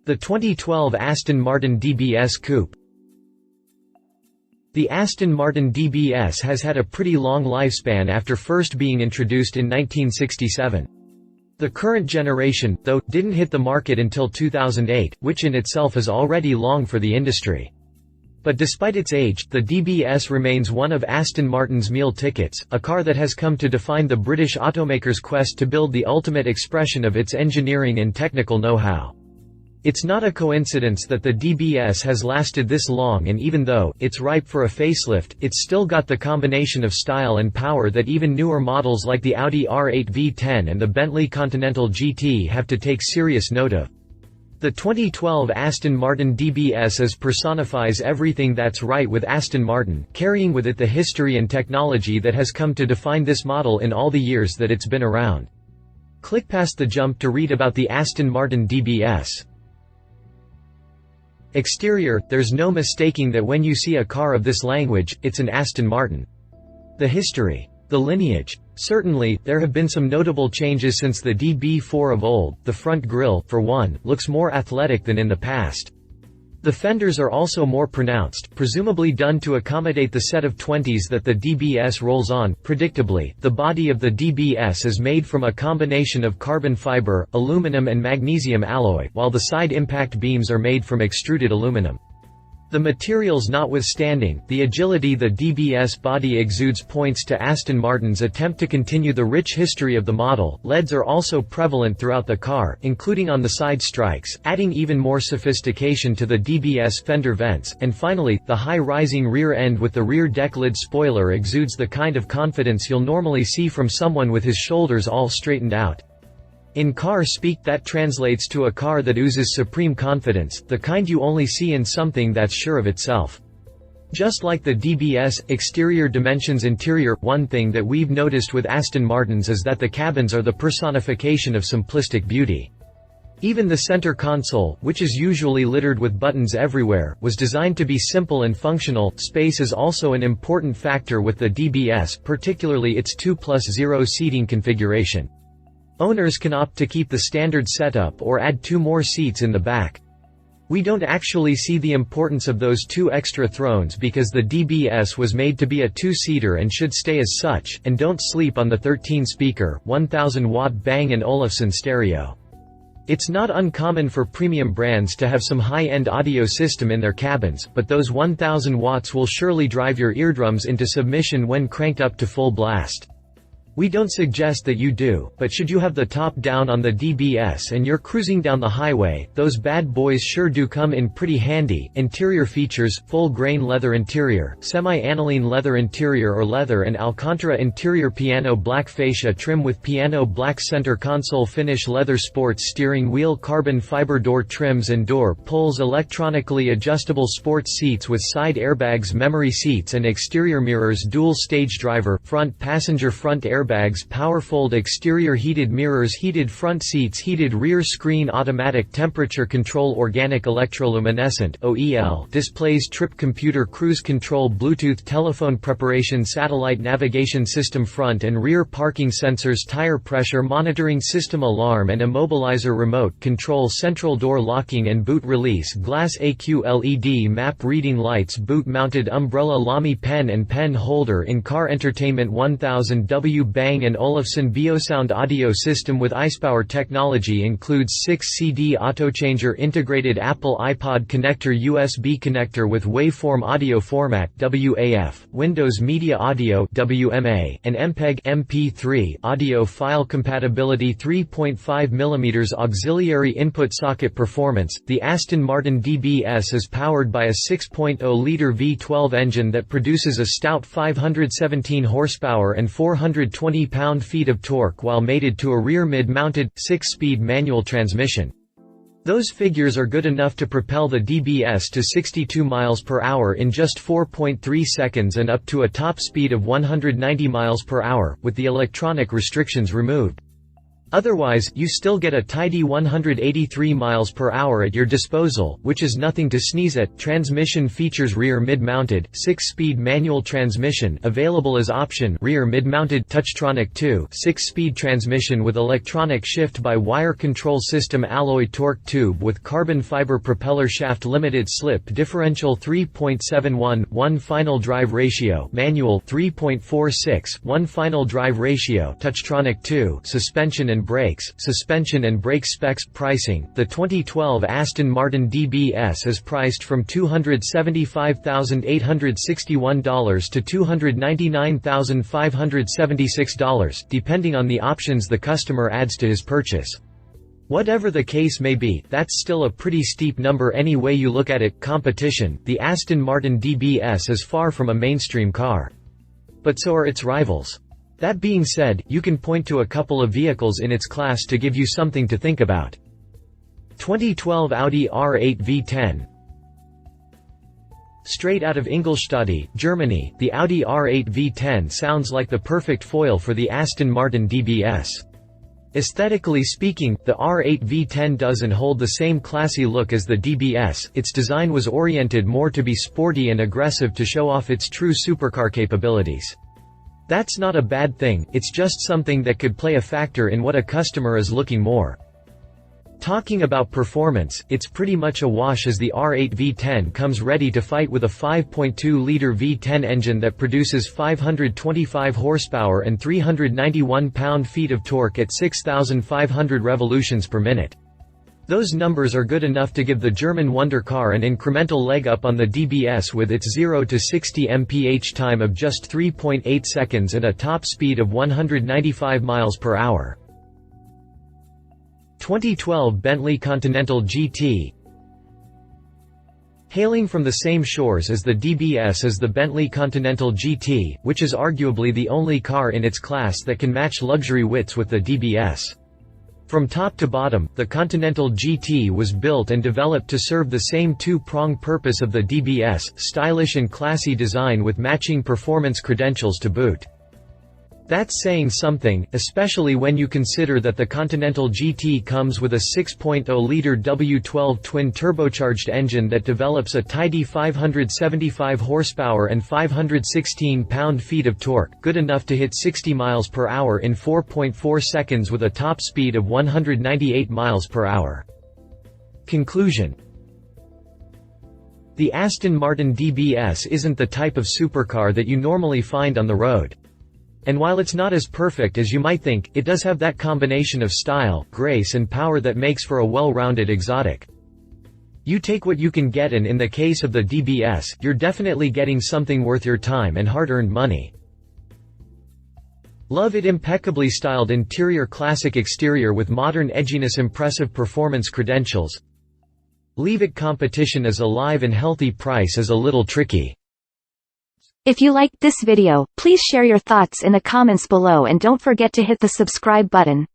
The 2012 Aston Martin DBS Coupe. The Aston Martin DBS has had a pretty long lifespan after first being introduced in 1967. The current generation, though, didn't hit the market until 2008, which in itself is already long for the industry. But despite its age, the DBS remains one of Aston Martin's meal tickets, a car that has come to define the British automaker's quest to build the ultimate expression of its engineering and technical know-how. It's not a coincidence that the DBS has lasted this long, and even though it's ripe for a facelift, it's still got the combination of style and power that even newer models like the Audi R8 V10 and the Bentley Continental GT have to take serious note of. The 2012 Aston Martin DBS personifies everything that's right with Aston Martin, carrying with it the history and technology that has come to define this model in all the years that it's been around. Click past the jump to read about the Aston Martin DBS. Exterior: there's no mistaking that when you see a car of this language, it's an Aston Martin. The history. The lineage. Certainly, there have been some notable changes since the DB4 of old. The front grille, for one, looks more athletic than in the past. The fenders are also more pronounced, presumably done to accommodate the set of 20s that the DBS rolls on. Predictably, the body of the DBS is made from a combination of carbon fiber, aluminum and magnesium alloy, while the side impact beams are made from extruded aluminum. The materials notwithstanding, the agility the DBS body exudes points to Aston Martin's attempt to continue the rich history of the model. LEDs are also prevalent throughout the car, including on the side strikes, adding even more sophistication to the DBS fender vents, and finally, the high-rising rear end with the rear deck lid spoiler exudes the kind of confidence you'll normally see from someone with his shoulders all straightened out. In car speak, that translates to a car that oozes supreme confidence, the kind you only see in something that's sure of itself. Just like the DBS, exterior dimensions. Interior: one thing that we've noticed with Aston Martins is that the cabins are the personification of simplistic beauty. Even the center console, which is usually littered with buttons everywhere, was designed to be simple and functional. Space is also an important factor with the DBS, particularly its 2+0 seating configuration. Owners can opt to keep the standard setup or add 2 more seats in the back. We don't actually see the importance of those 2 extra thrones because the DBS was made to be a 2-seater and should stay as such, and don't sleep on the 13-speaker, 1000-watt Bang & Olufsen stereo. It's not uncommon for premium brands to have some high-end audio system in their cabins, but those 1000 watts will surely drive your eardrums into submission when cranked up to full blast. We don't suggest that you do, but should you have the top down on the DBS and you're cruising down the highway, those bad boys sure do come in pretty handy. Interior features: full-grain leather interior, semi-aniline leather interior or leather and Alcantara interior, piano black fascia trim with piano black center console finish, leather sports steering wheel, carbon fiber door trims and door pulls, electronically adjustable sports seats with side airbags, memory seats and exterior mirrors, dual stage driver, front passenger front airbags, power-fold exterior, heated mirrors, heated front seats, heated rear screen, automatic temperature control, organic electroluminescent (OEL) displays, trip computer, cruise control, Bluetooth telephone preparation, satellite navigation system, front and rear parking sensors, tire pressure monitoring system, alarm and immobilizer, remote control, central door locking and boot release, glass AQLED map reading lights, boot-mounted umbrella, Lamy pen and pen holder, in-car entertainment, 1000W Bang & Olufsen Biosound audio system with iSpower technology, includes 6 CD autochanger, integrated Apple iPod connector, USB connector with waveform audio format WAF, Windows Media Audio WMA, and MPEG MP3 audio file compatibility, 3.5mm auxiliary input socket performance. The Aston Martin DBS is powered by a 6.0-liter V12 engine that produces a stout 517 horsepower and 420 pound-feet of torque while mated to a rear mid-mounted, 6-speed manual transmission. Those figures are good enough to propel the DBS to 62 miles per hour in just 4.3 seconds and up to a top speed of 190 miles per hour, with the electronic restrictions removed. Otherwise, you still get a tidy 183 miles per hour at your disposal, which is nothing to sneeze at. Transmission features rear mid-mounted, 6-speed manual transmission, available as option rear mid-mounted Touchtronic 2, 6-speed transmission with electronic shift-by-wire control system, alloy torque tube with carbon fiber propeller shaft, limited slip differential 3.71, 1 final drive ratio, manual 3.46, 1 final drive ratio, Touchtronic 2, suspension and brakes, suspension and brake specs. Pricing: the 2012 Aston Martin DBS is priced from $275,861 to $299,576, depending on the options the customer adds to his purchase. Whatever the case may be, that's still a pretty steep number any way you look at it. Competition: the Aston Martin DBS is far from a mainstream car. But so are its rivals. That being said, you can point to a couple of vehicles in its class to give you something to think about. 2012 Audi R8 V10. Straight out of Ingolstadt, Germany, the Audi R8 V10 sounds like the perfect foil for the Aston Martin DBS. Aesthetically speaking, the R8 V10 doesn't hold the same classy look as the DBS. Its design was oriented more to be sporty and aggressive to show off its true supercar capabilities. That's not a bad thing, it's just something that could play a factor in what a customer is looking more. Talking about performance, it's pretty much a wash, as the R8 V10 comes ready to fight with a 5.2-liter V10 engine that produces 525 horsepower and 391 pound-feet of torque at 6,500 revolutions per minute. Those numbers are good enough to give the German wonder car an incremental leg up on the DBS with its 0 to 60 mph time of just 3.8 seconds and a top speed of 195 miles per hour. 2012 Bentley Continental GT. Hailing from the same shores as the DBS is the Bentley Continental GT, which is arguably the only car in its class that can match luxury wits with the DBS. From top to bottom, the Continental GT was built and developed to serve the same two-pronged purpose of the DBS, stylish and classy design with matching performance credentials to boot. That's saying something, especially when you consider that the Continental GT comes with a 6.0-liter W12 twin-turbocharged engine that develops a tidy 575 horsepower and 516 pound-feet of torque, good enough to hit 60 miles per hour in 4.4 seconds with a top speed of 198 miles per hour. Conclusion: the Aston Martin DBS isn't the type of supercar that you normally find on the road. And while it's not as perfect as you might think, it does have that combination of style, grace and power that makes for a well-rounded exotic. You take what you can get, and in the case of the DBS, you're definitely getting something worth your time and hard-earned money. Love it. Impeccably styled interior, classic exterior with modern edginess, impressive performance credentials. Leave it. Competition is alive and healthy. Price is a little tricky. If you liked this video, please share your thoughts in the comments below and don't forget to hit the subscribe button.